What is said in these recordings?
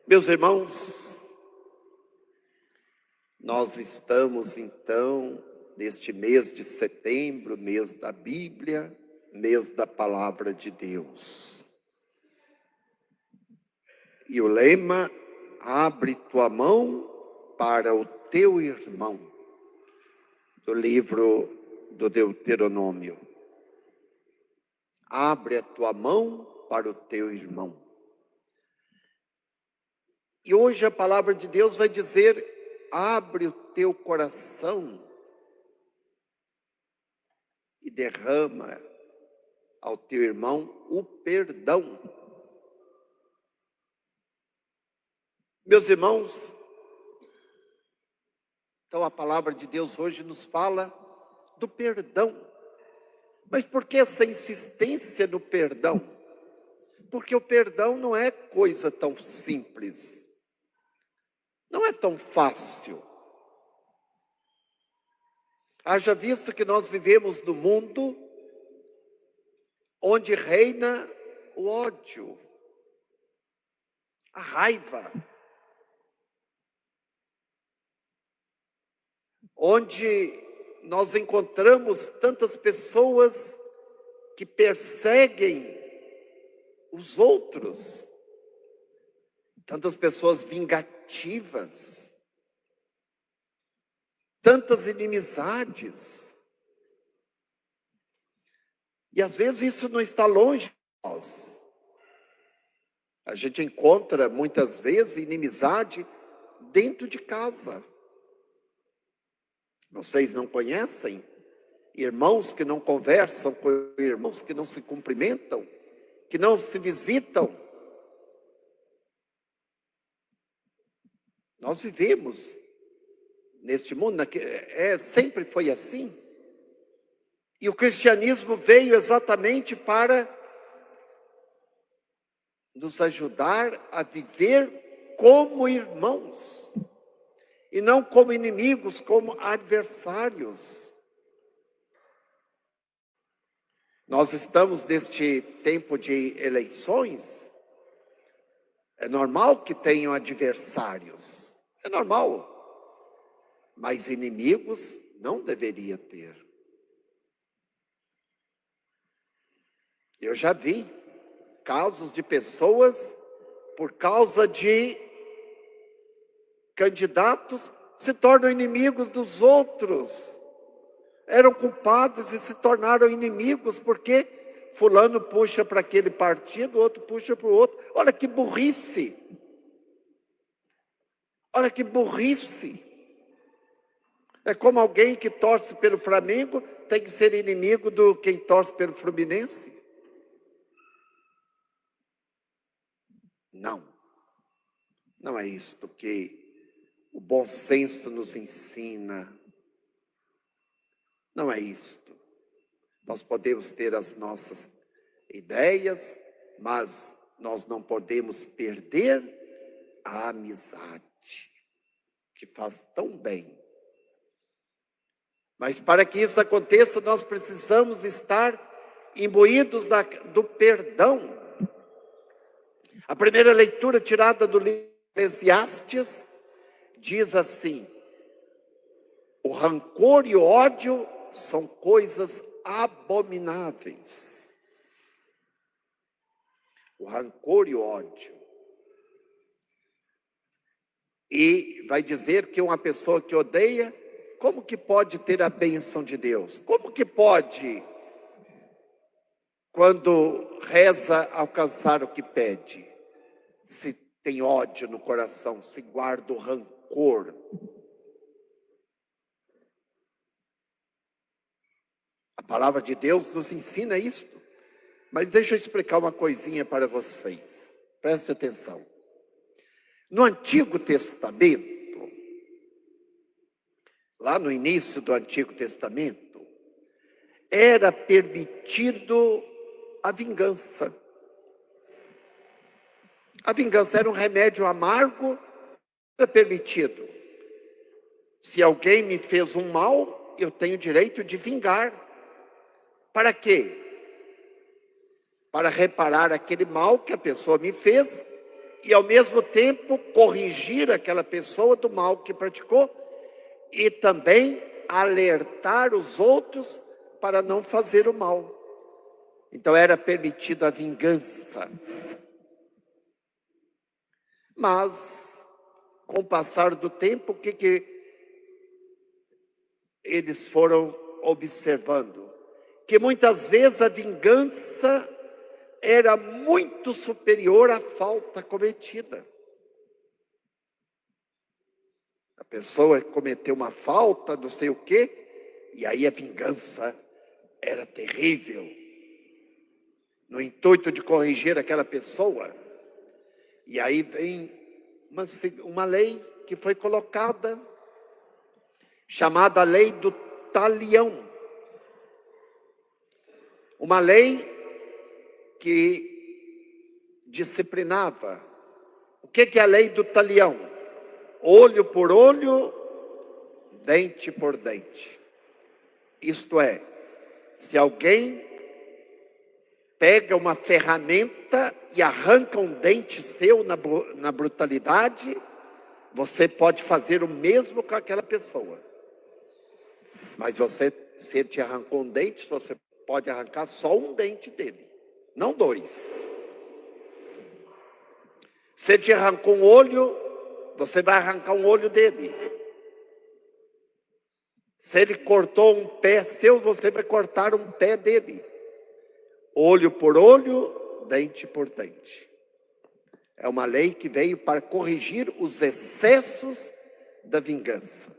Meus irmãos, nós estamos então neste mês de setembro, mês da Bíblia, mês da Palavra de Deus. E o lema, abre tua mão para o teu irmão, do livro do Deuteronômio. Abre a tua mão para o teu irmão. E hoje a palavra de Deus vai dizer, abre o teu coração e derrama ao teu irmão o perdão. Meus irmãos, então a palavra de Deus hoje nos fala do perdão. Mas por que essa insistência no perdão? Porque o perdão não é coisa tão simples. Não é tão fácil. Haja visto que nós vivemos num mundo onde reina o ódio, a raiva, onde nós encontramos tantas pessoas que perseguem os outros, tantas pessoas vingativas, tantas inimizades. E às vezes isso não está longe de nós. A gente encontra muitas vezes inimizade dentro de casa. Vocês não conhecem irmãos que não conversam com irmãos que não se cumprimentam, que não se visitam? Nós vivemos neste mundo, sempre foi assim. E o cristianismo veio exatamente para nos ajudar a viver como irmãos. E não como inimigos, como adversários. Nós estamos neste tempo de eleições. É normal que tenham adversários. É normal. Mas inimigos não deveria ter. Eu já vi casos de pessoas, por causa de candidatos, se tornam inimigos dos outros. Eram culpados e se tornaram inimigos, porque fulano puxa para aquele partido, outro puxa para o outro. Olha que burrice! Olha que burrice! É como alguém que torce pelo Flamengo tem que ser inimigo do quem torce pelo Fluminense. Não é isto que o bom senso nos ensina. Não é isto. Nós podemos ter as nossas ideias, mas nós não podemos perder a amizade, que faz tão bem. Mas para que isso aconteça, nós precisamos estar imbuídos do perdão. A primeira leitura tirada do livro de Eclesiastes diz assim: o rancor e o ódio são coisas abomináveis. O rancor e o ódio. E vai dizer que uma pessoa que odeia, como que pode ter a bênção de Deus? Como que pode, quando reza, alcançar o que pede? Se tem ódio no coração, se guarda o rancor. A palavra de Deus nos ensina isto. Mas deixa eu explicar uma coisinha para vocês. Preste atenção. No Antigo Testamento, lá no início do Antigo Testamento, era permitido a vingança. A vingança era um remédio amargo, era permitido. Se alguém me fez um mal, eu tenho direito de vingar. Para quê? Para reparar aquele mal que a pessoa me fez e ao mesmo tempo corrigir aquela pessoa do mal que praticou e também alertar os outros para não fazer o mal. Então era permitida a vingança. Mas, com o passar do tempo, o que eles foram observando? Que muitas vezes a vingança era muito superior à falta cometida. A pessoa cometeu uma falta, não sei o quê, e aí a vingança era terrível. No intuito de corrigir aquela pessoa. E aí vem uma lei que foi colocada, chamada lei do talião. Uma lei que disciplinava. O que é a lei do talião? Olho por olho, dente por dente. Isto é, se alguém pega uma ferramenta e arranca um dente seu na brutalidade, você pode fazer o mesmo com aquela pessoa. Mas se ele te arrancou um dente, você pode arrancar só um dente dele, não dois. Se ele te arrancou um olho, você vai arrancar um olho dele. Se ele cortou um pé seu, você vai cortar um pé dele. Olho por olho, dente por dente. É uma lei que veio para corrigir os excessos da vingança.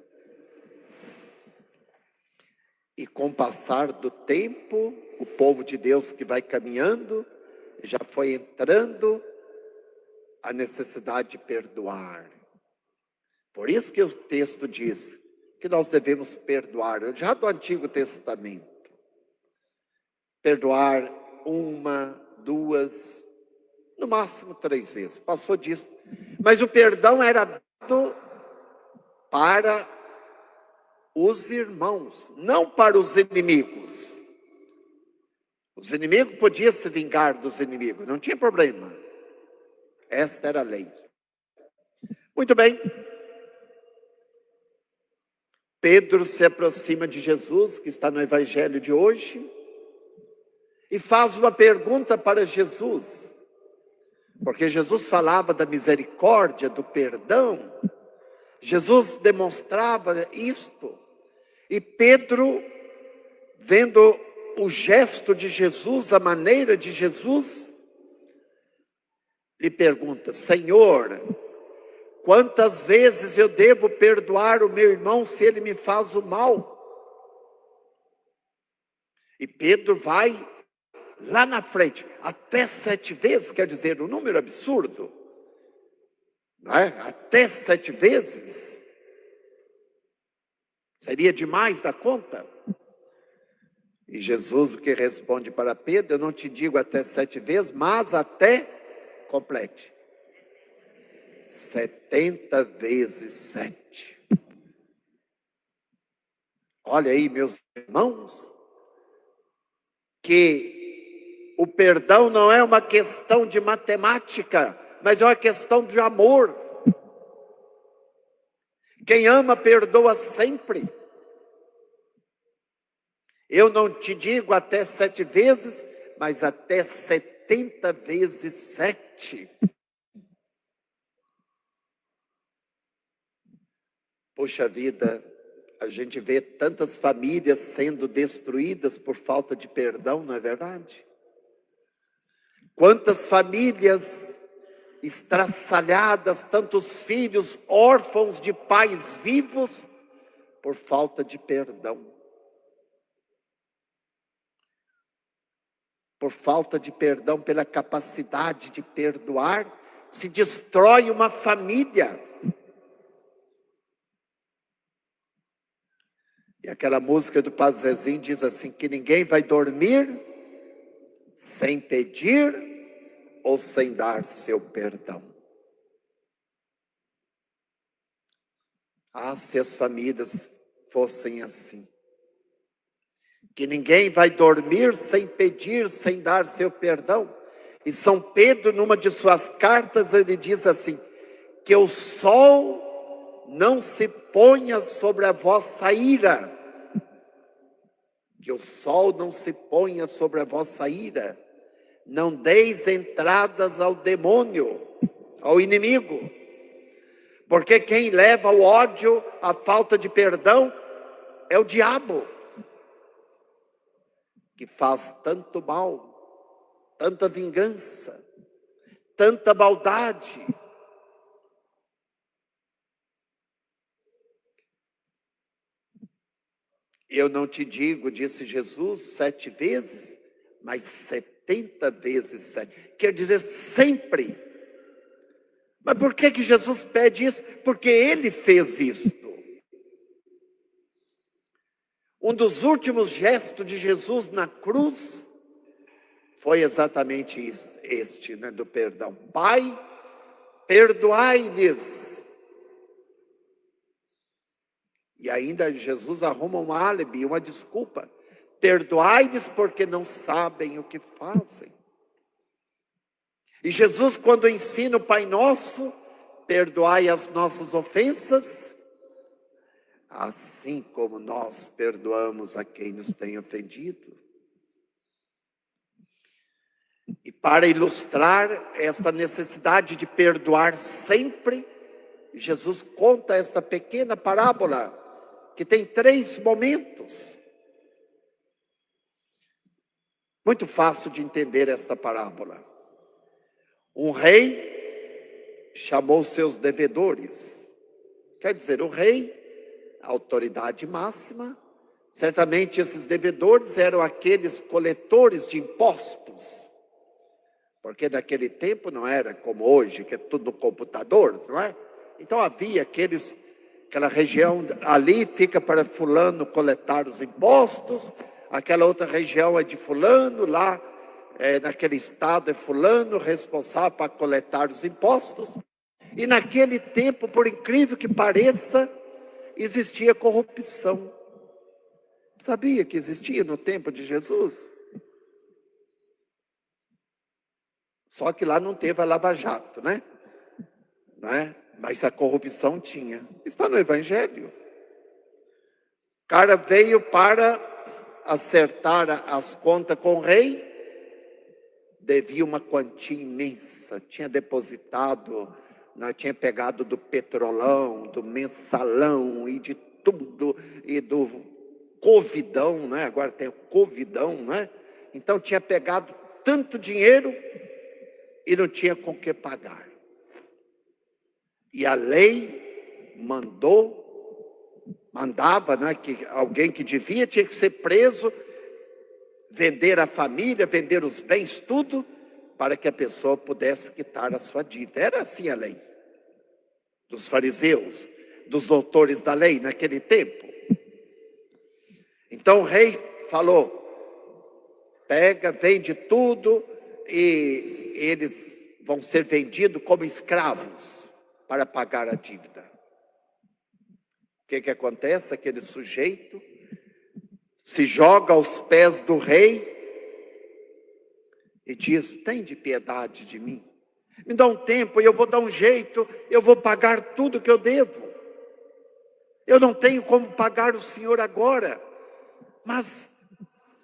E com o passar do tempo, o povo de Deus que vai caminhando, já foi entrando a necessidade de perdoar. Por isso que o texto diz que nós devemos perdoar, já do Antigo Testamento. Perdoar 1, 2, no máximo 3 vezes. Passou disso. Mas o perdão era dado para os irmãos, não para os inimigos. Os inimigos podiam se vingar dos inimigos, não tinha problema. Esta era a lei. Muito bem. Pedro se aproxima de Jesus, que está no Evangelho de hoje, e faz uma pergunta para Jesus. Porque Jesus falava da misericórdia, do perdão. Jesus demonstrava isto. E Pedro, vendo o gesto de Jesus, a maneira de Jesus, lhe pergunta: Senhor, quantas vezes eu devo perdoar o meu irmão se ele me faz o mal? E Pedro vai lá na frente, até 7 vezes, quer dizer, um número absurdo, não é? Até 7 vezes, seria demais da conta. E Jesus o que responde para Pedro: eu não te digo até 7 vezes, mas até, complete, 70 vezes 7. Olha aí, meus irmãos, que o perdão não é uma questão de matemática, mas é uma questão de amor. Quem ama, perdoa sempre. Eu não te digo até 7 vezes, mas até 70 vezes 7. Poxa vida, a gente vê tantas famílias sendo destruídas por falta de perdão, não é verdade? Quantas famílias estraçalhadas, tantos filhos órfãos de pais vivos por falta de perdão. Por falta de perdão, pela capacidade de perdoar, se destrói uma família. E aquela música do Padre Zezinho diz assim, que ninguém vai dormir sem pedir ou sem dar seu perdão. Ah, se as famílias fossem assim. Que ninguém vai dormir sem pedir, sem dar seu perdão. E São Pedro, numa de suas cartas, ele diz assim: que o sol não se ponha sobre a vossa ira. Que o sol não se ponha sobre a vossa ira. Não deis entradas ao demônio, ao inimigo. Porque quem leva o ódio, a falta de perdão, é o diabo, que faz tanto mal, tanta vingança, tanta maldade. Eu não te digo, disse Jesus, 7 vezes, mas 70 vezes 7. Quer dizer, sempre. Mas por que Jesus pede isso? Porque Ele fez isto. Um dos últimos gestos de Jesus na cruz foi exatamente este, né, do perdão. Pai, perdoai-lhes. E ainda Jesus arruma um álibi, uma desculpa. Perdoai-lhes porque não sabem o que fazem. E Jesus, quando ensina o Pai Nosso, perdoai as nossas ofensas, assim como nós perdoamos a quem nos tem ofendido. E para ilustrar esta necessidade de perdoar sempre, Jesus conta esta pequena parábola, que tem 3 momentos. Muito fácil de entender esta parábola. Um rei chamou seus devedores. Quer dizer, o rei, a autoridade máxima, certamente esses devedores eram aqueles coletores de impostos. Porque naquele tempo não era como hoje, que é tudo no computador, não é? Então havia aquela região ali fica para fulano coletar os impostos, aquela outra região é de fulano, lá naquele estado é fulano responsável para coletar os impostos. E naquele tempo, por incrível que pareça, existia corrupção. Sabia que existia no tempo de Jesus? Só que lá não teve a Lava Jato, né? Não é? Mas a corrupção tinha. Está no Evangelho. O cara veio para acertar as contas com o rei, devia uma quantia imensa, tinha depositado, tinha pegado do petrolão, do mensalão e de tudo, e do covidão, né? Agora tem o covidão, né? Então tinha pegado tanto dinheiro e não tinha com que pagar. E a lei mandava, né, que alguém que devia tinha que ser preso, vender a família, vender os bens, tudo, para que a pessoa pudesse quitar a sua dívida. Era assim a lei dos fariseus, dos doutores da lei naquele tempo. Então o rei falou: pega, vende tudo, e eles vão ser vendidos como escravos para pagar a dívida. O que acontece? Aquele sujeito se joga aos pés do rei e diz: tem de piedade de mim, me dá um tempo e eu vou dar um jeito, eu vou pagar tudo que eu devo. Eu não tenho como pagar o senhor agora, mas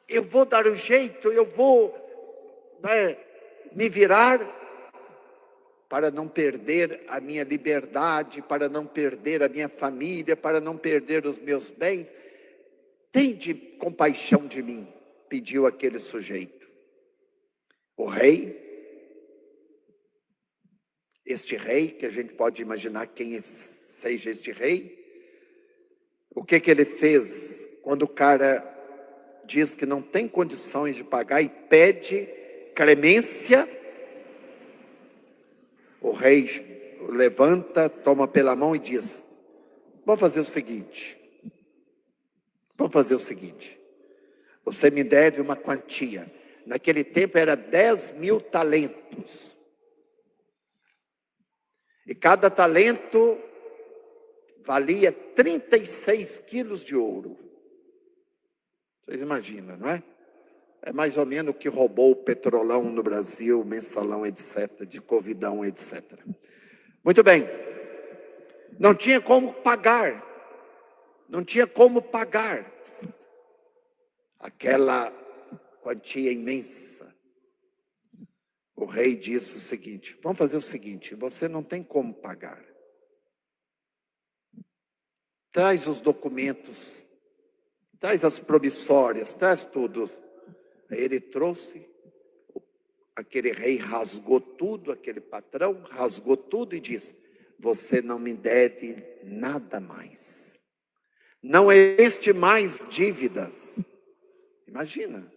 eu vou dar um jeito, eu vou me virar para não perder a minha liberdade, para não perder a minha família, para não perder os meus bens. Tende compaixão de mim, pediu aquele sujeito. O rei, este rei, que a gente pode imaginar quem seja este rei, o que ele fez quando o cara diz que não tem condições de pagar e pede clemência? O rei levanta, toma pela mão e diz: vamos fazer o seguinte, você me deve uma quantia. Naquele tempo era 10.000 talentos. E cada talento valia 36 quilos de ouro. Vocês imaginam, não é? É mais ou menos o que roubou o Petrolão no Brasil, Mensalão, etc., de Covidão, etc. Muito bem. Não tinha como pagar. Não tinha como pagar aquela quantia imensa. O rei disse o seguinte: vamos fazer o seguinte, você não tem como pagar. Traz os documentos, traz as promissórias, traz tudo. Aí ele trouxe, aquele rei rasgou tudo, aquele patrão rasgou tudo e disse: você não me deve nada mais. Não existe mais dívidas. Imagina.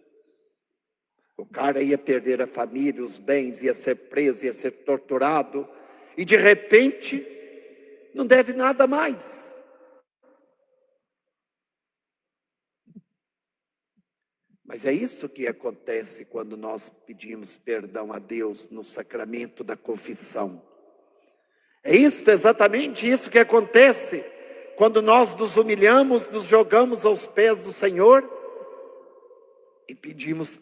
O cara ia perder a família, os bens, ia ser preso, ia ser torturado. E de repente, não deve nada mais. Mas é isso que acontece quando nós pedimos perdão a Deus no sacramento da confissão. É isso, exatamente isso que acontece quando nós nos humilhamos, nos jogamos aos pés do Senhor e pedimos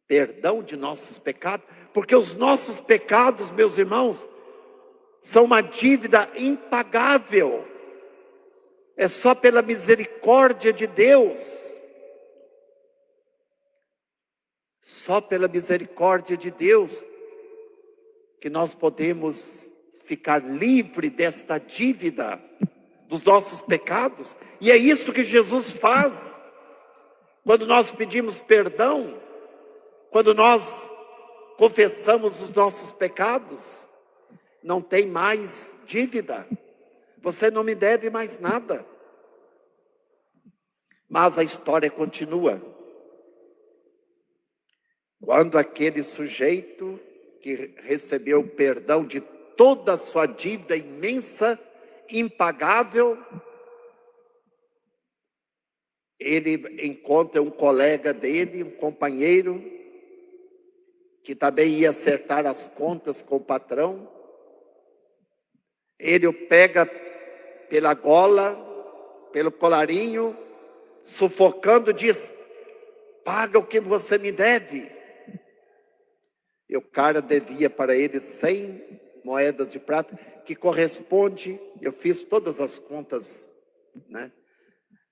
perdão de nossos pecados, porque os nossos pecados, meus irmãos, são uma dívida impagável. É só pela misericórdia de Deus. Só pela misericórdia de Deus que nós podemos ficar livre desta dívida dos nossos pecados. E é isso que Jesus faz. Quando nós pedimos perdão, quando nós confessamos os nossos pecados, não tem mais dívida. Você não me deve mais nada. Mas a história continua. Quando aquele sujeito que recebeu o perdão de toda a sua dívida imensa, impagável, ele encontra um colega dele, um companheiro, que também ia acertar as contas com o patrão. Ele o pega pela gola, pelo colarinho, sufocando, diz: paga o que você me deve. E o cara devia para ele 100 moedas de prata, que corresponde, eu fiz todas as contas, né?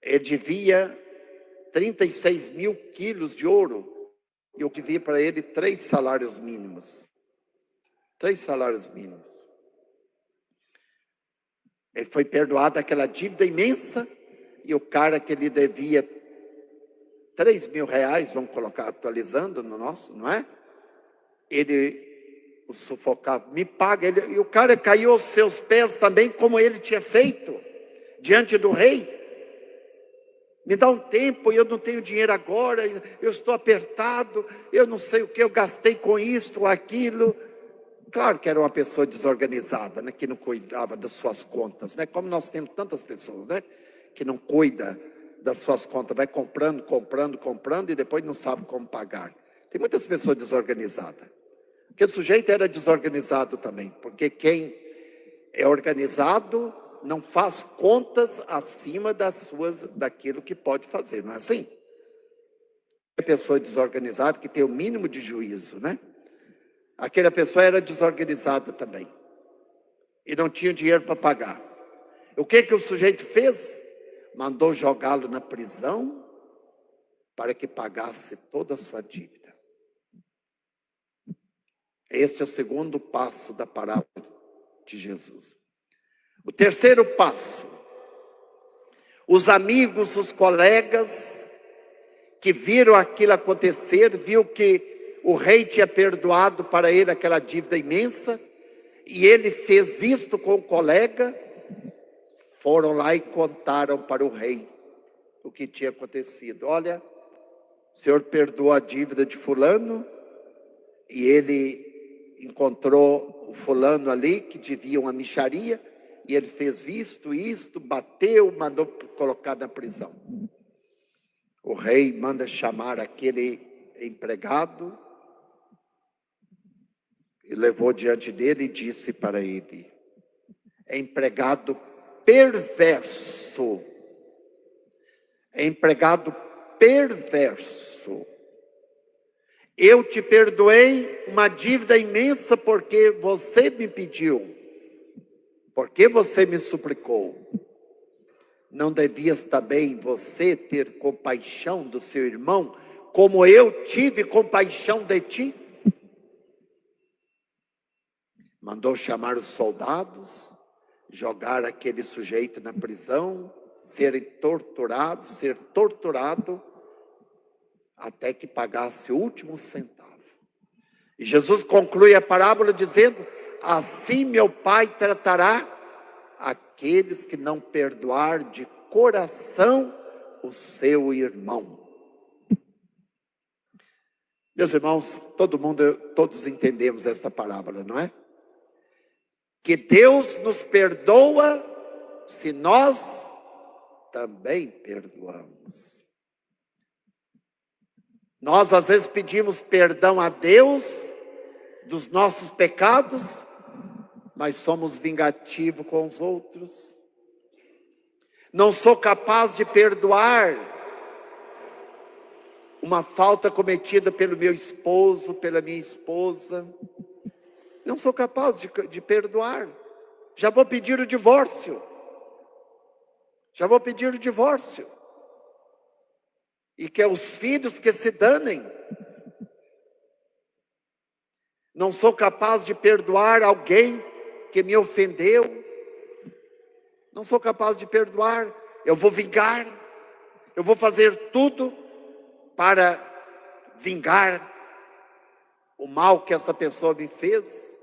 Ele devia 36 mil quilos de ouro. E eu devia para ele 3 salários mínimos. 3 salários mínimos. Ele foi perdoado aquela dívida imensa. E o cara que ele devia 3 mil reais, vamos colocar atualizando no nosso, não é? Ele o sufocava, me paga. E o cara caiu aos seus pés também, como ele tinha feito, diante do rei. Me dá um tempo, eu não tenho dinheiro agora, eu estou apertado, eu não sei o que eu gastei com isto ou aquilo. Claro que era uma pessoa desorganizada, né, que não cuidava das suas contas, né, como nós temos tantas pessoas, né, que não cuida das suas contas, vai comprando e depois não sabe como pagar. Tem muitas pessoas desorganizadas. Porque o sujeito era desorganizado também, porque quem é organizado não faz contas acima daquilo que pode fazer, não é assim? A pessoa desorganizada que tem o mínimo de juízo, né? Aquela pessoa era desorganizada também e não tinha dinheiro para pagar. O que o sujeito fez? Mandou jogá-lo na prisão para que pagasse toda a sua dívida. Este é o segundo passo da parábola de Jesus. O terceiro passo: os amigos, os colegas que viram aquilo acontecer, viu que o rei tinha perdoado para ele aquela dívida imensa, e ele fez isto com o colega, foram lá e contaram para o rei o que tinha acontecido. Olha, o senhor perdoou a dívida de fulano, e ele encontrou o fulano ali que devia uma mixaria, e ele fez isto, bateu, mandou colocar na prisão. O rei manda chamar aquele empregado e levou diante dele e disse para ele: empregado perverso, empregado perverso. Eu te perdoei uma dívida imensa porque você me pediu, porque você me suplicou. Não devias também você ter compaixão do seu irmão, como eu tive compaixão de ti? Mandou chamar os soldados, jogar aquele sujeito na prisão, ser torturado, até que pagasse o último centavo. E Jesus conclui a parábola dizendo: assim meu Pai tratará aqueles que não perdoar de coração o seu irmão. Meus irmãos, todos entendemos esta parábola, não é? Que Deus nos perdoa se nós também perdoamos. Nós às vezes pedimos perdão a Deus dos nossos pecados, mas somos vingativos com os outros. Não sou capaz de perdoar uma falta cometida pelo meu esposo, pela minha esposa. Não sou capaz de perdoar. Já vou pedir o divórcio. E que os filhos que se danem. Não sou capaz de perdoar alguém que me ofendeu. Não sou capaz de perdoar. Eu vou vingar. Eu vou fazer tudo para vingar o mal que essa pessoa me fez.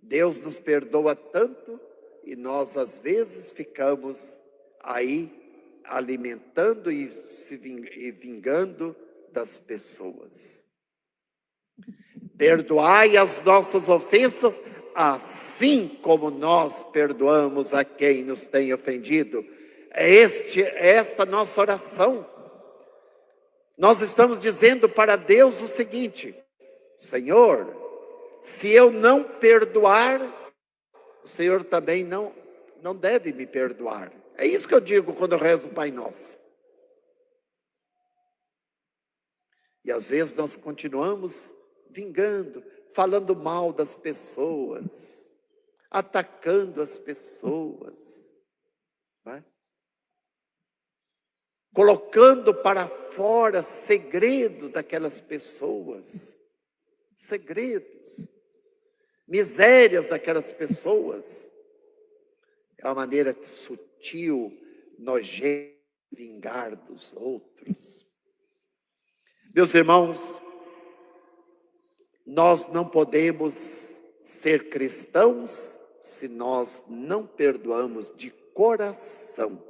Deus nos perdoa tanto e nós às vezes ficamos aí alimentando e vingando das pessoas. Perdoai as nossas ofensas, assim como nós perdoamos a quem nos tem ofendido. É esta nossa oração. Nós estamos dizendo para Deus o seguinte: Senhor, se eu não perdoar, o Senhor também não deve me perdoar. É isso que eu digo quando eu rezo o Pai Nosso. E às vezes nós continuamos vingando, falando mal das pessoas, atacando as pessoas, não é? Colocando para fora segredos daquelas pessoas, segredos, misérias daquelas pessoas. É uma maneira sutil, nojenta de vingar dos outros. Meus irmãos, nós não podemos ser cristãos se nós não perdoamos de coração.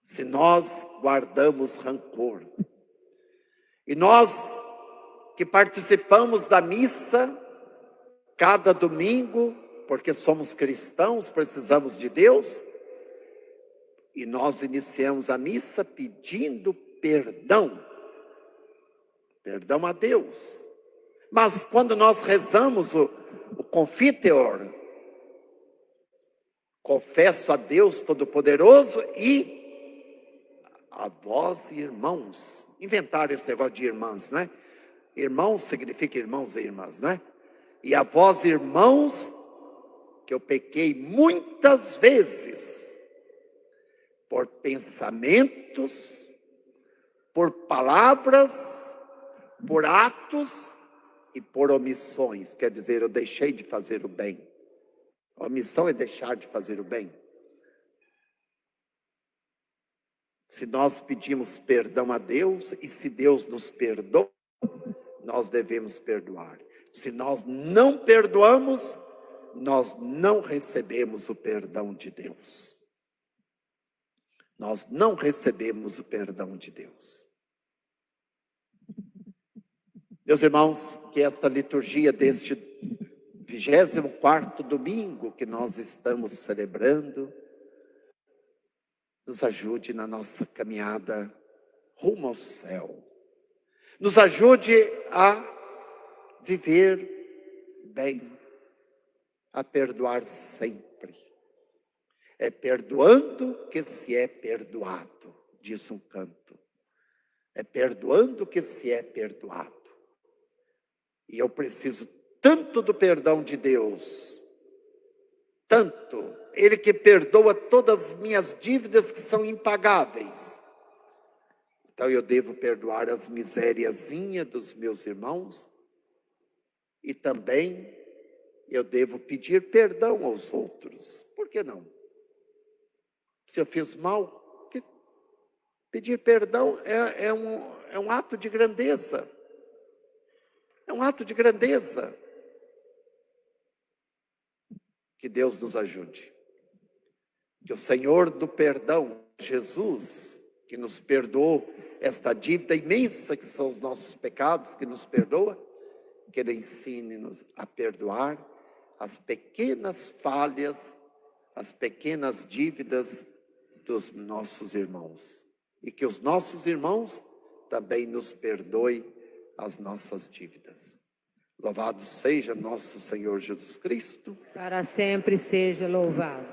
Se nós guardamos rancor. E nós que participamos da missa cada domingo, porque somos cristãos, precisamos de Deus, e nós iniciamos a missa pedindo perdão a Deus. Mas quando nós rezamos o Confiteor, confesso a Deus Todo-Poderoso e a vós, irmãos. Inventaram esse negócio de irmãs, não é? Irmãos significa irmãos e irmãs, não é? E a vós, irmãos, que eu pequei muitas vezes por pensamentos, por palavras, por atos e por omissões. Quer dizer, eu deixei de fazer o bem. A omissão é deixar de fazer o bem. Se nós pedimos perdão a Deus e se Deus nos perdoa, nós devemos perdoar. Se nós não perdoamos, nós não recebemos o perdão de Deus. Nós não recebemos o perdão de Deus. Meus irmãos, que esta liturgia deste 24º domingo que nós estamos celebrando, nos ajude na nossa caminhada rumo ao céu. Nos ajude a viver bem, a perdoar sempre. É perdoando que se é perdoado, diz um canto. É perdoando que se é perdoado. E eu preciso tanto do perdão de Deus, tanto, Ele que perdoa todas as minhas dívidas que são impagáveis. Então eu devo perdoar as misériazinhas dos meus irmãos e também eu devo pedir perdão aos outros. Por que não? Se eu fiz mal, pedir perdão é um ato de grandeza. É um ato de grandeza. Que Deus nos ajude. Que o Senhor do perdão, Jesus, que nos perdoou esta dívida imensa que são os nossos pecados, que nos perdoa, que Ele ensine-nos a perdoar as pequenas falhas, as pequenas dívidas dos nossos irmãos. E que os nossos irmãos também nos perdoem as nossas dívidas. Louvado seja nosso Senhor Jesus Cristo. Para sempre seja louvado.